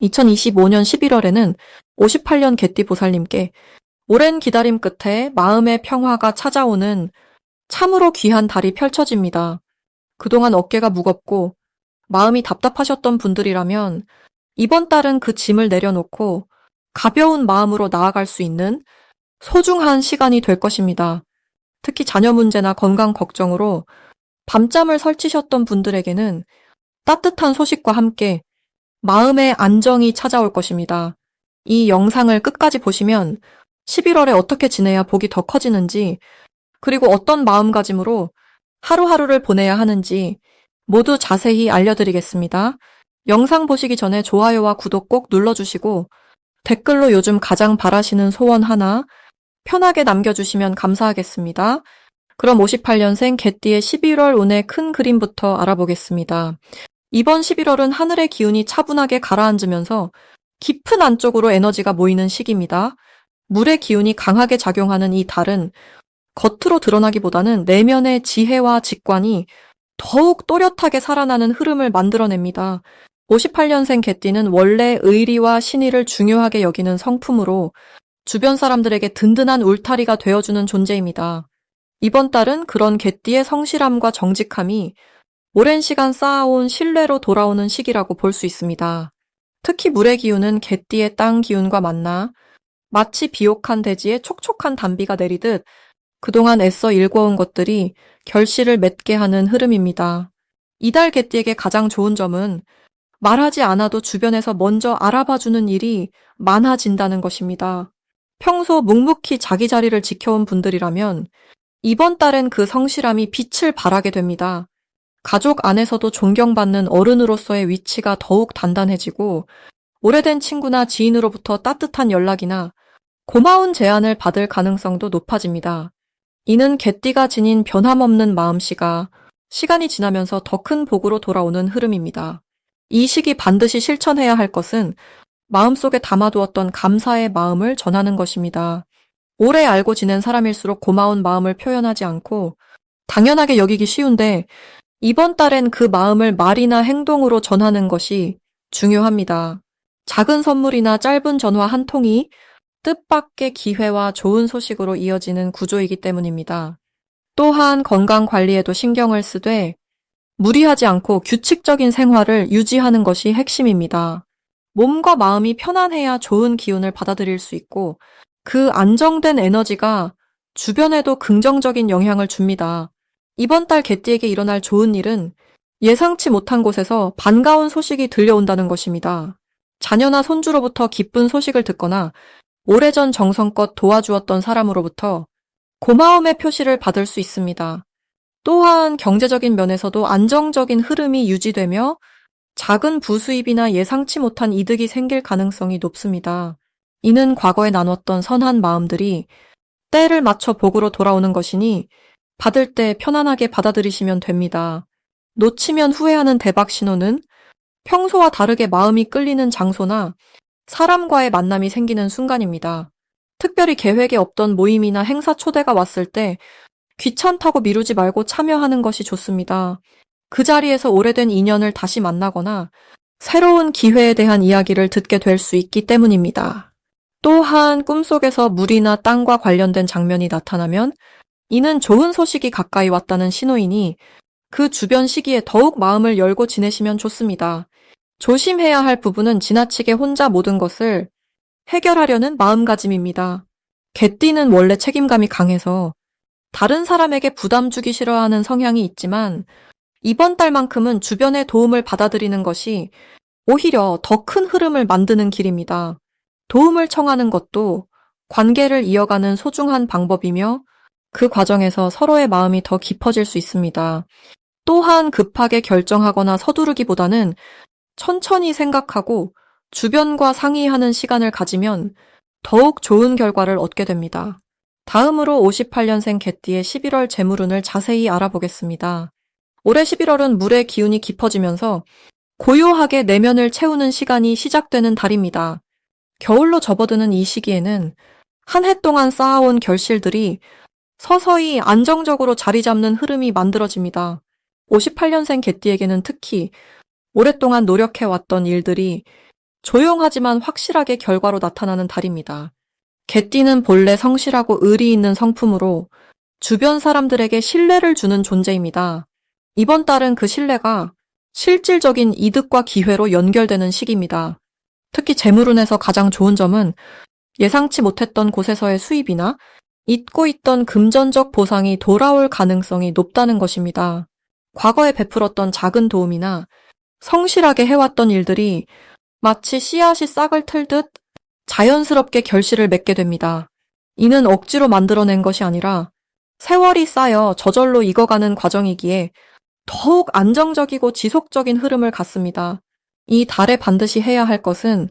2025년 11월에는 58년 개띠 보살님께 오랜 기다림 끝에 마음의 평화가 찾아오는 참으로 귀한 달이 펼쳐집니다. 그동안 어깨가 무겁고 마음이 답답하셨던 분들이라면 이번 달은 그 짐을 내려놓고 가벼운 마음으로 나아갈 수 있는 소중한 시간이 될 것입니다. 특히 자녀 문제나 건강 걱정으로 밤잠을 설치셨던 분들에게는 따뜻한 소식과 함께 마음의 안정이 찾아올 것입니다. 이 영상을 끝까지 보시면 11월에 어떻게 지내야 복이 더 커지는지, 그리고 어떤 마음가짐으로 하루하루를 보내야 하는지 모두 자세히 알려드리겠습니다. 영상 보시기 전에 좋아요와 구독 꼭 눌러주시고 댓글로 요즘 가장 바라시는 소원 하나 편하게 남겨주시면 감사하겠습니다. 그럼 58년생 개띠의 11월 운의 큰 그림부터 알아보겠습니다. 이번 11월은 하늘의 기운이 차분하게 가라앉으면서 깊은 안쪽으로 에너지가 모이는 시기입니다. 물의 기운이 강하게 작용하는 이 달은 겉으로 드러나기보다는 내면의 지혜와 직관이 더욱 또렷하게 살아나는 흐름을 만들어냅니다. 58년생 개띠는 원래 의리와 신의를 중요하게 여기는 성품으로 주변 사람들에게 든든한 울타리가 되어주는 존재입니다. 이번 달은 그런 개띠의 성실함과 정직함이 오랜 시간 쌓아온 신뢰로 돌아오는 시기라고 볼 수 있습니다. 특히 물의 기운은 개띠의 땅 기운과 만나 마치 비옥한 대지에 촉촉한 단비가 내리듯 그동안 애써 일궈온 것들이 결실을 맺게 하는 흐름입니다. 이달 개띠에게 가장 좋은 점은 말하지 않아도 주변에서 먼저 알아봐주는 일이 많아진다는 것입니다. 평소 묵묵히 자기 자리를 지켜온 분들이라면 이번 달엔 그 성실함이 빛을 발하게 됩니다. 가족 안에서도 존경받는 어른으로서의 위치가 더욱 단단해지고 오래된 친구나 지인으로부터 따뜻한 연락이나 고마운 제안을 받을 가능성도 높아집니다. 이는 개띠가 지닌 변함없는 마음씨가 시간이 지나면서 더 큰 복으로 돌아오는 흐름입니다. 이 시기 반드시 실천해야 할 것은 마음속에 담아두었던 감사의 마음을 전하는 것입니다. 오래 알고 지낸 사람일수록 고마운 마음을 표현하지 않고 당연하게 여기기 쉬운데 이번 달엔 그 마음을 말이나 행동으로 전하는 것이 중요합니다. 작은 선물이나 짧은 전화 한 통이 뜻밖의 기회와 좋은 소식으로 이어지는 구조이기 때문입니다. 또한 건강 관리에도 신경을 쓰되 무리하지 않고 규칙적인 생활을 유지하는 것이 핵심입니다. 몸과 마음이 편안해야 좋은 기운을 받아들일 수 있고 그 안정된 에너지가 주변에도 긍정적인 영향을 줍니다. 이번 달 개띠에게 일어날 좋은 일은 예상치 못한 곳에서 반가운 소식이 들려온다는 것입니다. 자녀나 손주로부터 기쁜 소식을 듣거나 오래전 정성껏 도와주었던 사람으로부터 고마움의 표시를 받을 수 있습니다. 또한 경제적인 면에서도 안정적인 흐름이 유지되며 작은 부수입이나 예상치 못한 이득이 생길 가능성이 높습니다. 이는 과거에 나눴던 선한 마음들이 때를 맞춰 복으로 돌아오는 것이니 받을 때 편안하게 받아들이시면 됩니다. 놓치면 후회하는 대박 신호는 평소와 다르게 마음이 끌리는 장소나 사람과의 만남이 생기는 순간입니다. 특별히 계획에 없던 모임이나 행사 초대가 왔을 때 귀찮다고 미루지 말고 참여하는 것이 좋습니다. 그 자리에서 오래된 인연을 다시 만나거나 새로운 기회에 대한 이야기를 듣게 될 수 있기 때문입니다. 또한 꿈속에서 물이나 땅과 관련된 장면이 나타나면 이는 좋은 소식이 가까이 왔다는 신호이니 그 주변 시기에 더욱 마음을 열고 지내시면 좋습니다. 조심해야 할 부분은 지나치게 혼자 모든 것을 해결하려는 마음가짐입니다. 개띠는 원래 책임감이 강해서 다른 사람에게 부담 주기 싫어하는 성향이 있지만 이번 달만큼은 주변의 도움을 받아들이는 것이 오히려 더 큰 흐름을 만드는 길입니다. 도움을 청하는 것도 관계를 이어가는 소중한 방법이며 그 과정에서 서로의 마음이 더 깊어질 수 있습니다. 또한 급하게 결정하거나 서두르기보다는 천천히 생각하고 주변과 상의하는 시간을 가지면 더욱 좋은 결과를 얻게 됩니다. 다음으로 58년생 개띠의 11월 재물운을 자세히 알아보겠습니다. 올해 11월은 물의 기운이 깊어지면서 고요하게 내면을 채우는 시간이 시작되는 달입니다. 겨울로 접어드는 이 시기에는 한 해 동안 쌓아온 결실들이 서서히 안정적으로 자리 잡는 흐름이 만들어집니다. 58년생 개띠에게는 특히 오랫동안 노력해왔던 일들이 조용하지만 확실하게 결과로 나타나는 달입니다. 개띠는 본래 성실하고 의리 있는 성품으로 주변 사람들에게 신뢰를 주는 존재입니다. 이번 달은 그 신뢰가 실질적인 이득과 기회로 연결되는 시기입니다. 특히 재물운에서 가장 좋은 점은 예상치 못했던 곳에서의 수입이나 잊고 있던 금전적 보상이 돌아올 가능성이 높다는 것입니다. 과거에 베풀었던 작은 도움이나 성실하게 해왔던 일들이 마치 씨앗이 싹을 틀듯 자연스럽게 결실을 맺게 됩니다. 이는 억지로 만들어낸 것이 아니라 세월이 쌓여 저절로 익어가는 과정이기에 더욱 안정적이고 지속적인 흐름을 갖습니다. 이 달에 반드시 해야 할 것은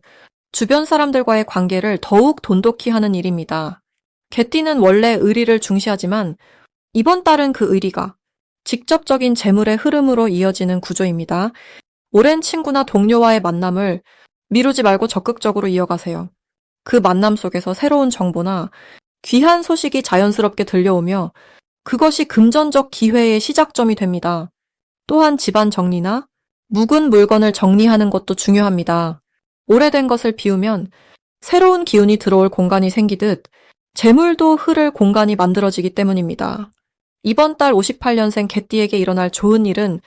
주변 사람들과의 관계를 더욱 돈독히 하는 일입니다. 개띠는 원래 의리를 중시하지만 이번 달은 그 의리가 직접적인 재물의 흐름으로 이어지는 구조입니다. 오랜 친구나 동료와의 만남을 미루지 말고 적극적으로 이어가세요. 그 만남 속에서 새로운 정보나 귀한 소식이 자연스럽게 들려오며 그것이 금전적 기회의 시작점이 됩니다. 또한 집안 정리나 묵은 물건을 정리하는 것도 중요합니다. 오래된 것을 비우면 새로운 기운이 들어올 공간이 생기듯 재물도 흐를 공간이 만들어지기 때문입니다. 이번 달 58년생 개띠에게 일어날 좋은 일은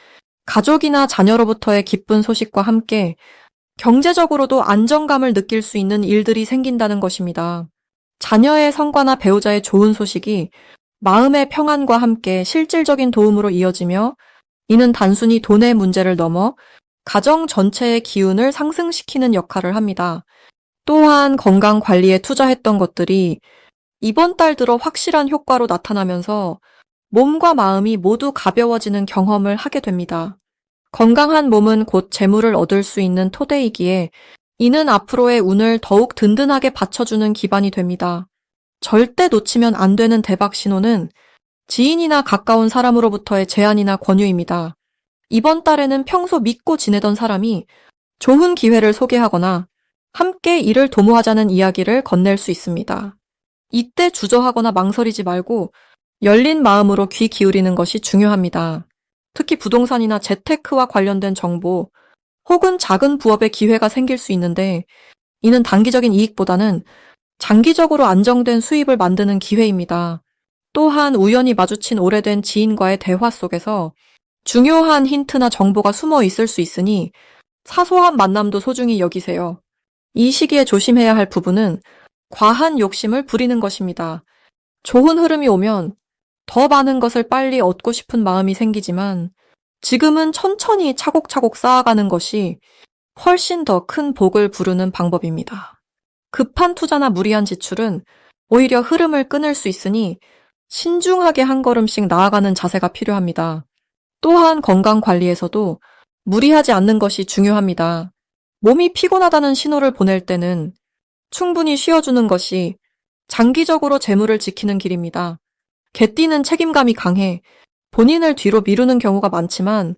가족이나 자녀로부터의 기쁜 소식과 함께 경제적으로도 안정감을 느낄 수 있는 일들이 생긴다는 것입니다. 자녀의 성과나 배우자의 좋은 소식이 마음의 평안과 함께 실질적인 도움으로 이어지며 이는 단순히 돈의 문제를 넘어 가정 전체의 기운을 상승시키는 역할을 합니다. 또한 건강 관리에 투자했던 것들이 이번 달 들어 확실한 효과로 나타나면서 몸과 마음이 모두 가벼워지는 경험을 하게 됩니다. 건강한 몸은 곧 재물을 얻을 수 있는 토대이기에 이는 앞으로의 운을 더욱 든든하게 받쳐주는 기반이 됩니다. 절대 놓치면 안 되는 대박 신호는 지인이나 가까운 사람으로부터의 제안이나 권유입니다. 이번 달에는 평소 믿고 지내던 사람이 좋은 기회를 소개하거나 함께 일을 도모하자는 이야기를 건넬 수 있습니다. 이때 주저하거나 망설이지 말고 열린 마음으로 귀 기울이는 것이 중요합니다. 특히 부동산이나 재테크와 관련된 정보 혹은 작은 부업의 기회가 생길 수 있는데 이는 단기적인 이익보다는 장기적으로 안정된 수입을 만드는 기회입니다. 또한 우연히 마주친 오래된 지인과의 대화 속에서 중요한 힌트나 정보가 숨어 있을 수 있으니 사소한 만남도 소중히 여기세요. 이 시기에 조심해야 할 부분은 과한 욕심을 부리는 것입니다. 좋은 흐름이 오면 더 많은 것을 빨리 얻고 싶은 마음이 생기지만 지금은 천천히 차곡차곡 쌓아가는 것이 훨씬 더 큰 복을 부르는 방법입니다. 급한 투자나 무리한 지출은 오히려 흐름을 끊을 수 있으니 신중하게 한 걸음씩 나아가는 자세가 필요합니다. 또한 건강 관리에서도 무리하지 않는 것이 중요합니다. 몸이 피곤하다는 신호를 보낼 때는 충분히 쉬어주는 것이 장기적으로 재물을 지키는 길입니다. 개띠는 책임감이 강해 본인을 뒤로 미루는 경우가 많지만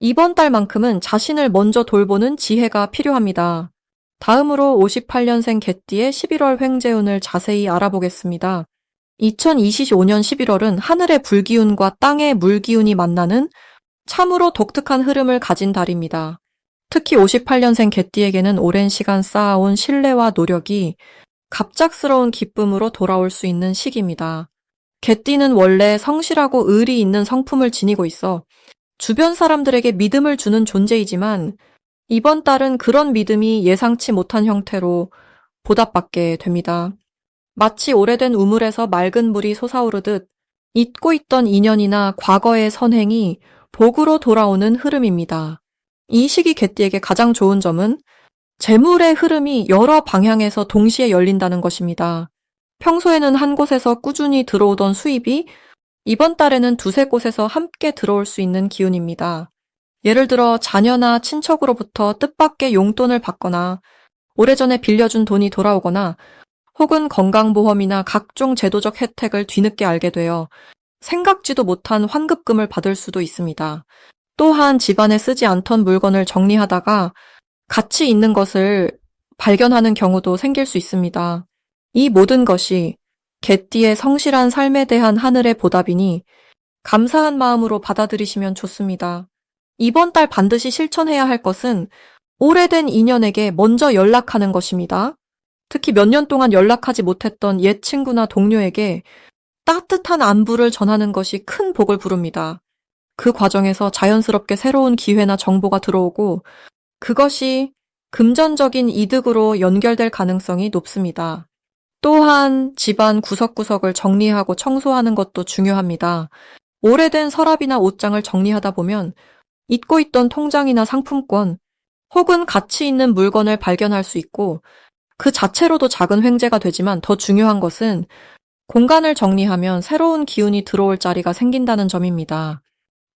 이번 달만큼은 자신을 먼저 돌보는 지혜가 필요합니다. 다음으로 58년생 개띠의 11월 횡재운을 자세히 알아보겠습니다. 2025년 11월은 하늘의 불기운과 땅의 물기운이 만나는 참으로 독특한 흐름을 가진 달입니다. 특히 58년생 개띠에게는 오랜 시간 쌓아온 신뢰와 노력이 갑작스러운 기쁨으로 돌아올 수 있는 시기입니다. 개띠는 원래 성실하고 의리 있는 성품을 지니고 있어 주변 사람들에게 믿음을 주는 존재이지만 이번 달은 그런 믿음이 예상치 못한 형태로 보답받게 됩니다. 마치 오래된 우물에서 맑은 물이 솟아오르듯 잊고 있던 인연이나 과거의 선행이 복으로 돌아오는 흐름입니다. 이 시기 개띠에게 가장 좋은 점은 재물의 흐름이 여러 방향에서 동시에 열린다는 것입니다. 평소에는 한 곳에서 꾸준히 들어오던 수입이 이번 달에는 두세 곳에서 함께 들어올 수 있는 기운입니다. 예를 들어 자녀나 친척으로부터 뜻밖의 용돈을 받거나 오래전에 빌려준 돈이 돌아오거나 혹은 건강보험이나 각종 제도적 혜택을 뒤늦게 알게 되어 생각지도 못한 환급금을 받을 수도 있습니다. 또한 집안에 쓰지 않던 물건을 정리하다가 가치 있는 것을 발견하는 경우도 생길 수 있습니다. 이 모든 것이 개띠의 성실한 삶에 대한 하늘의 보답이니 감사한 마음으로 받아들이시면 좋습니다. 이번 달 반드시 실천해야 할 것은 오래된 인연에게 먼저 연락하는 것입니다. 특히 몇 년 동안 연락하지 못했던 옛 친구나 동료에게 따뜻한 안부를 전하는 것이 큰 복을 부릅니다. 그 과정에서 자연스럽게 새로운 기회나 정보가 들어오고 그것이 금전적인 이득으로 연결될 가능성이 높습니다. 또한 집안 구석구석을 정리하고 청소하는 것도 중요합니다. 오래된 서랍이나 옷장을 정리하다 보면 잊고 있던 통장이나 상품권 혹은 가치 있는 물건을 발견할 수 있고 그 자체로도 작은 횡재가 되지만 더 중요한 것은 공간을 정리하면 새로운 기운이 들어올 자리가 생긴다는 점입니다.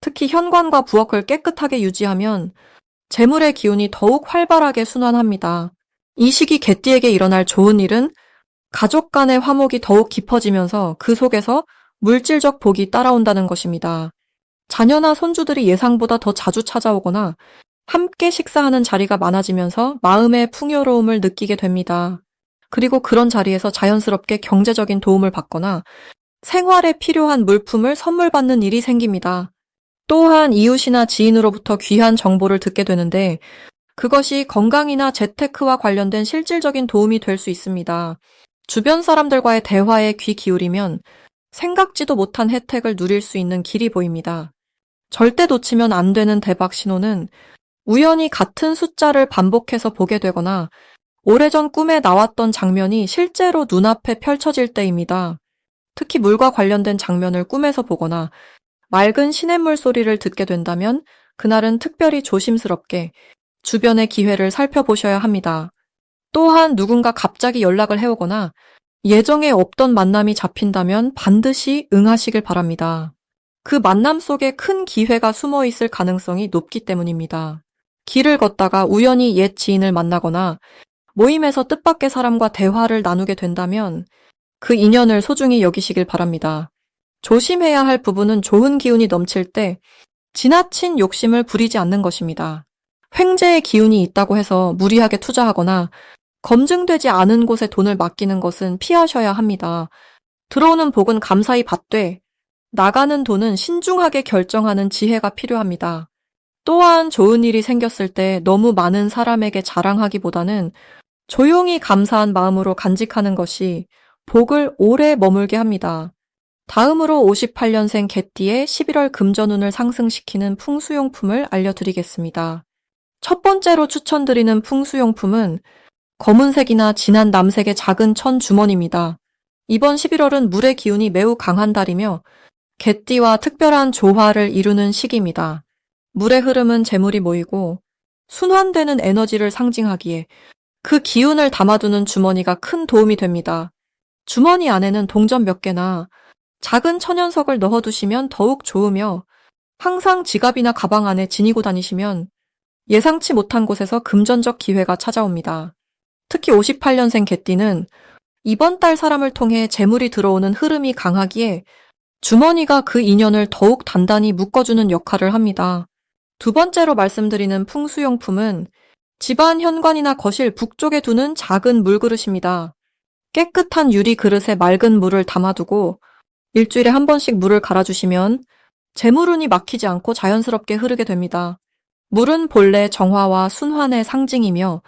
특히 현관과 부엌을 깨끗하게 유지하면 재물의 기운이 더욱 활발하게 순환합니다. 이 시기 개띠에게 일어날 좋은 일은 가족 간의 화목이 더욱 깊어지면서 그 속에서 물질적 복이 따라온다는 것입니다. 자녀나 손주들이 예상보다 더 자주 찾아오거나 함께 식사하는 자리가 많아지면서 마음의 풍요로움을 느끼게 됩니다. 그리고 그런 자리에서 자연스럽게 경제적인 도움을 받거나 생활에 필요한 물품을 선물 받는 일이 생깁니다. 또한 이웃이나 지인으로부터 귀한 정보를 듣게 되는데 그것이 건강이나 재테크와 관련된 실질적인 도움이 될 수 있습니다. 주변 사람들과의 대화에 귀 기울이면 생각지도 못한 혜택을 누릴 수 있는 길이 보입니다. 절대 놓치면 안 되는 대박 신호는 우연히 같은 숫자를 반복해서 보게 되거나 오래전 꿈에 나왔던 장면이 실제로 눈앞에 펼쳐질 때입니다. 특히 물과 관련된 장면을 꿈에서 보거나 맑은 시냇물 소리를 듣게 된다면 그날은 특별히 조심스럽게 주변의 기회를 살펴보셔야 합니다. 또한 누군가 갑자기 연락을 해오거나 예정에 없던 만남이 잡힌다면 반드시 응하시길 바랍니다. 그 만남 속에 큰 기회가 숨어 있을 가능성이 높기 때문입니다. 길을 걷다가 우연히 옛 지인을 만나거나 모임에서 뜻밖의 사람과 대화를 나누게 된다면 그 인연을 소중히 여기시길 바랍니다. 조심해야 할 부분은 좋은 기운이 넘칠 때 지나친 욕심을 부리지 않는 것입니다. 횡재의 기운이 있다고 해서 무리하게 투자하거나 검증되지 않은 곳에 돈을 맡기는 것은 피하셔야 합니다. 들어오는 복은 감사히 받되 나가는 돈은 신중하게 결정하는 지혜가 필요합니다. 또한 좋은 일이 생겼을 때 너무 많은 사람에게 자랑하기보다는 조용히 감사한 마음으로 간직하는 것이 복을 오래 머물게 합니다. 다음으로 58년생 개띠의 11월 금전운을 상승시키는 풍수용품을 알려드리겠습니다. 첫 번째로 추천드리는 풍수용품은 검은색이나 진한 남색의 작은 천 주머니입니다. 이번 11월은 물의 기운이 매우 강한 달이며 개띠와 특별한 조화를 이루는 시기입니다. 물의 흐름은 재물이 모이고 순환되는 에너지를 상징하기에 그 기운을 담아두는 주머니가 큰 도움이 됩니다. 주머니 안에는 동전 몇 개나 작은 천연석을 넣어두시면 더욱 좋으며 항상 지갑이나 가방 안에 지니고 다니시면 예상치 못한 곳에서 금전적 기회가 찾아옵니다. 특히 58년생 개띠는 이번 달 사람을 통해 재물이 들어오는 흐름이 강하기에 주머니가 그 인연을 더욱 단단히 묶어주는 역할을 합니다. 두 번째로 말씀드리는 풍수용품은 집안 현관이나 거실 북쪽에 두는 작은 물그릇입니다. 깨끗한 유리 그릇에 맑은 물을 담아두고 일주일에 한 번씩 물을 갈아주시면 재물운이 막히지 않고 자연스럽게 흐르게 됩니다. 물은 본래 정화와 순환의 상징이며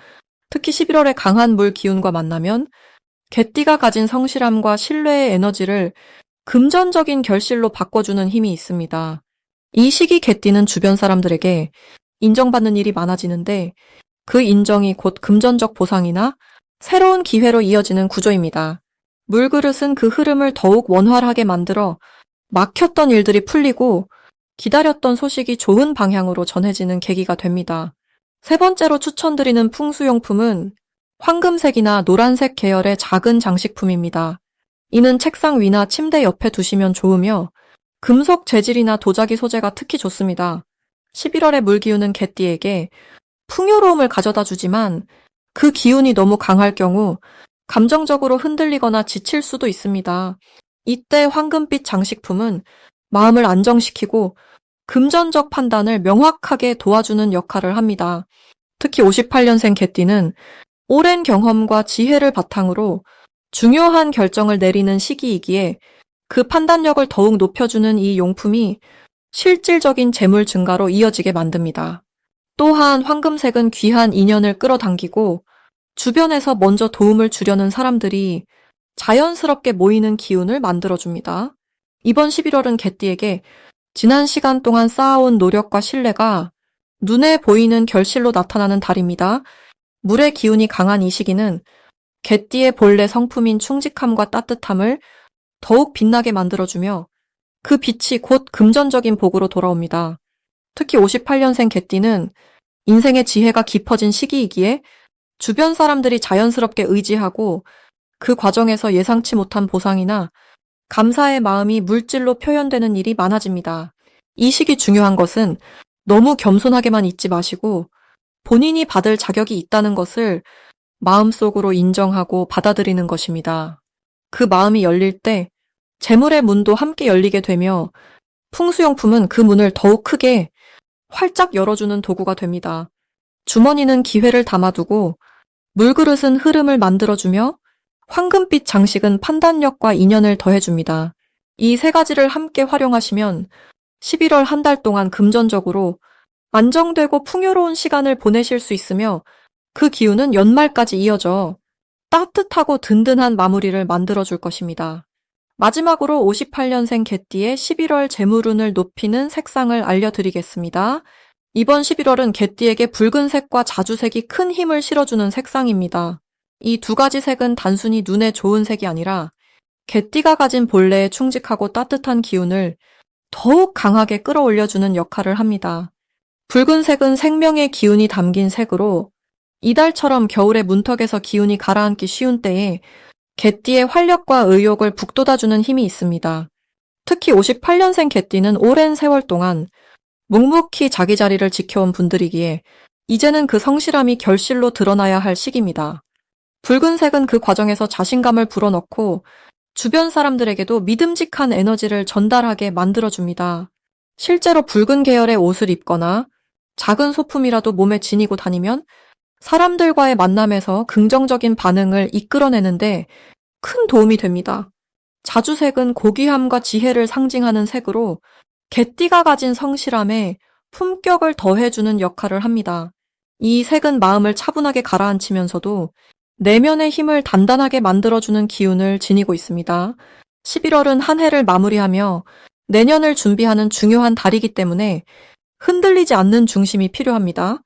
특히 11월에 강한 물 기운과 만나면 개띠가 가진 성실함과 신뢰의 에너지를 금전적인 결실로 바꿔주는 힘이 있습니다. 이 시기 개띠는 주변 사람들에게 인정받는 일이 많아지는데 그 인정이 곧 금전적 보상이나 새로운 기회로 이어지는 구조입니다. 물그릇은 그 흐름을 더욱 원활하게 만들어 막혔던 일들이 풀리고 기다렸던 소식이 좋은 방향으로 전해지는 계기가 됩니다. 세 번째로 추천드리는 풍수용품은 황금색이나 노란색 계열의 작은 장식품입니다. 이는 책상 위나 침대 옆에 두시면 좋으며 금속 재질이나 도자기 소재가 특히 좋습니다. 11월의 물 기운은 개띠에게 풍요로움을 가져다 주지만 그 기운이 너무 강할 경우 감정적으로 흔들리거나 지칠 수도 있습니다. 이때 황금빛 장식품은 마음을 안정시키고 금전적 판단을 명확하게 도와주는 역할을 합니다. 특히 58년생 개띠는 오랜 경험과 지혜를 바탕으로 중요한 결정을 내리는 시기이기에 그 판단력을 더욱 높여주는 이 용품이 실질적인 재물 증가로 이어지게 만듭니다. 또한 황금색은 귀한 인연을 끌어당기고 주변에서 먼저 도움을 주려는 사람들이 자연스럽게 모이는 기운을 만들어줍니다. 이번 11월은 개띠에게 지난 시간 동안 쌓아온 노력과 신뢰가 눈에 보이는 결실로 나타나는 달입니다. 물의 기운이 강한 이 시기는 개띠의 본래 성품인 충직함과 따뜻함을 더욱 빛나게 만들어주며 그 빛이 곧 금전적인 복으로 돌아옵니다. 특히 58년생 개띠는 인생의 지혜가 깊어진 시기이기에 주변 사람들이 자연스럽게 의지하고 그 과정에서 예상치 못한 보상이나 감사의 마음이 물질로 표현되는 일이 많아집니다. 이 시기 중요한 것은 너무 겸손하게만 있지 마시고 본인이 받을 자격이 있다는 것을 마음속으로 인정하고 받아들이는 것입니다. 그 마음이 열릴 때 재물의 문도 함께 열리게 되며 풍수용품은 그 문을 더욱 크게 활짝 열어주는 도구가 됩니다. 주머니는 기회를 담아두고 물그릇은 흐름을 만들어주며 황금빛 장식은 판단력과 인연을 더해줍니다. 이 세 가지를 함께 활용하시면 11월 한 달 동안 금전적으로 안정되고 풍요로운 시간을 보내실 수 있으며 그 기운은 연말까지 이어져 따뜻하고 든든한 마무리를 만들어줄 것입니다. 마지막으로 58년생 개띠의 11월 재물운을 높이는 색상을 알려드리겠습니다. 이번 11월은 개띠에게 붉은색과 자주색이 큰 힘을 실어주는 색상입니다. 이 두 가지 색은 단순히 눈에 좋은 색이 아니라 개띠가 가진 본래의 충직하고 따뜻한 기운을 더욱 강하게 끌어올려주는 역할을 합니다. 붉은색은 생명의 기운이 담긴 색으로 이달처럼 겨울의 문턱에서 기운이 가라앉기 쉬운 때에 개띠의 활력과 의욕을 북돋아주는 힘이 있습니다. 특히 58년생 개띠는 오랜 세월 동안 묵묵히 자기 자리를 지켜온 분들이기에 이제는 그 성실함이 결실로 드러나야 할 시기입니다. 붉은색은 그 과정에서 자신감을 불어넣고 주변 사람들에게도 믿음직한 에너지를 전달하게 만들어줍니다. 실제로 붉은 계열의 옷을 입거나 작은 소품이라도 몸에 지니고 다니면 사람들과의 만남에서 긍정적인 반응을 이끌어내는데 큰 도움이 됩니다. 자주색은 고귀함과 지혜를 상징하는 색으로 개띠가 가진 성실함에 품격을 더해주는 역할을 합니다. 이 색은 마음을 차분하게 가라앉히면서도 내면의 힘을 단단하게 만들어주는 기운을 지니고 있습니다. 11월은 한 해를 마무리하며 내년을 준비하는 중요한 달이기 때문에 흔들리지 않는 중심이 필요합니다.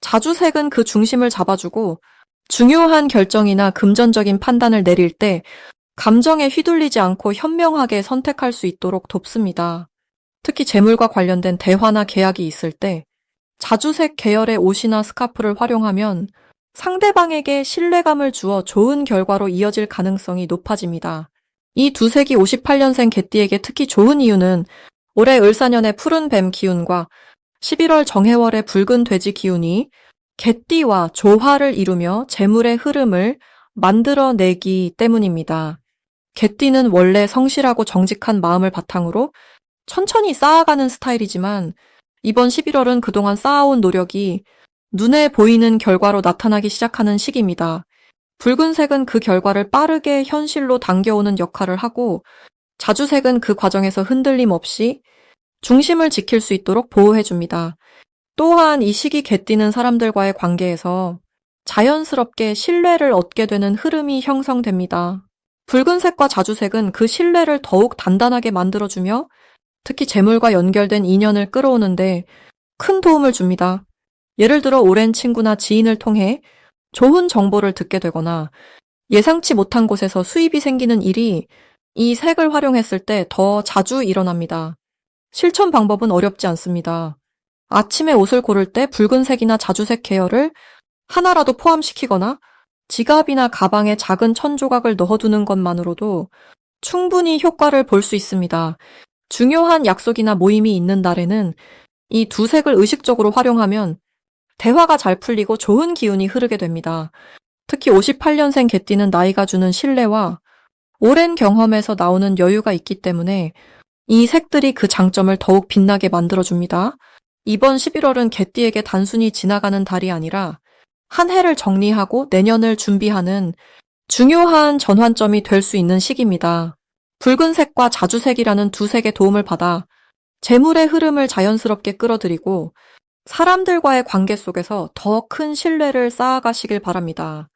자주색은 그 중심을 잡아주고 중요한 결정이나 금전적인 판단을 내릴 때 감정에 휘둘리지 않고 현명하게 선택할 수 있도록 돕습니다. 특히 재물과 관련된 대화나 계약이 있을 때 자주색 계열의 옷이나 스카프를 활용하면 상대방에게 신뢰감을 주어 좋은 결과로 이어질 가능성이 높아집니다. 이 두 색이 58년생 개띠에게 특히 좋은 이유는 올해 을사년의 푸른 뱀 기운과 11월 정해월의 붉은 돼지 기운이 개띠와 조화를 이루며 재물의 흐름을 만들어내기 때문입니다. 개띠는 원래 성실하고 정직한 마음을 바탕으로 천천히 쌓아가는 스타일이지만 이번 11월은 그동안 쌓아온 노력이 눈에 보이는 결과로 나타나기 시작하는 시기입니다. 붉은색은 그 결과를 빠르게 현실로 당겨오는 역할을 하고 자주색은 그 과정에서 흔들림 없이 중심을 지킬 수 있도록 보호해줍니다. 또한 이 시기 개띠는 사람들과의 관계에서 자연스럽게 신뢰를 얻게 되는 흐름이 형성됩니다. 붉은색과 자주색은 그 신뢰를 더욱 단단하게 만들어주며 특히 재물과 연결된 인연을 끌어오는데 큰 도움을 줍니다. 예를 들어 오랜 친구나 지인을 통해 좋은 정보를 듣게 되거나 예상치 못한 곳에서 수입이 생기는 일이 이 색을 활용했을 때 더 자주 일어납니다. 실천 방법은 어렵지 않습니다. 아침에 옷을 고를 때 붉은색이나 자주색 계열을 하나라도 포함시키거나 지갑이나 가방에 작은 천 조각을 넣어두는 것만으로도 충분히 효과를 볼 수 있습니다. 중요한 약속이나 모임이 있는 날에는 이 두 색을 의식적으로 활용하면 대화가 잘 풀리고 좋은 기운이 흐르게 됩니다. 특히 58년생 개띠는 나이가 주는 신뢰와 오랜 경험에서 나오는 여유가 있기 때문에 이 색들이 그 장점을 더욱 빛나게 만들어줍니다. 이번 11월은 개띠에게 단순히 지나가는 달이 아니라 한 해를 정리하고 내년을 준비하는 중요한 전환점이 될 수 있는 시기입니다. 붉은색과 자주색이라는 두 색의 도움을 받아 재물의 흐름을 자연스럽게 끌어들이고 사람들과의 관계 속에서 더 큰 신뢰를 쌓아가시길 바랍니다.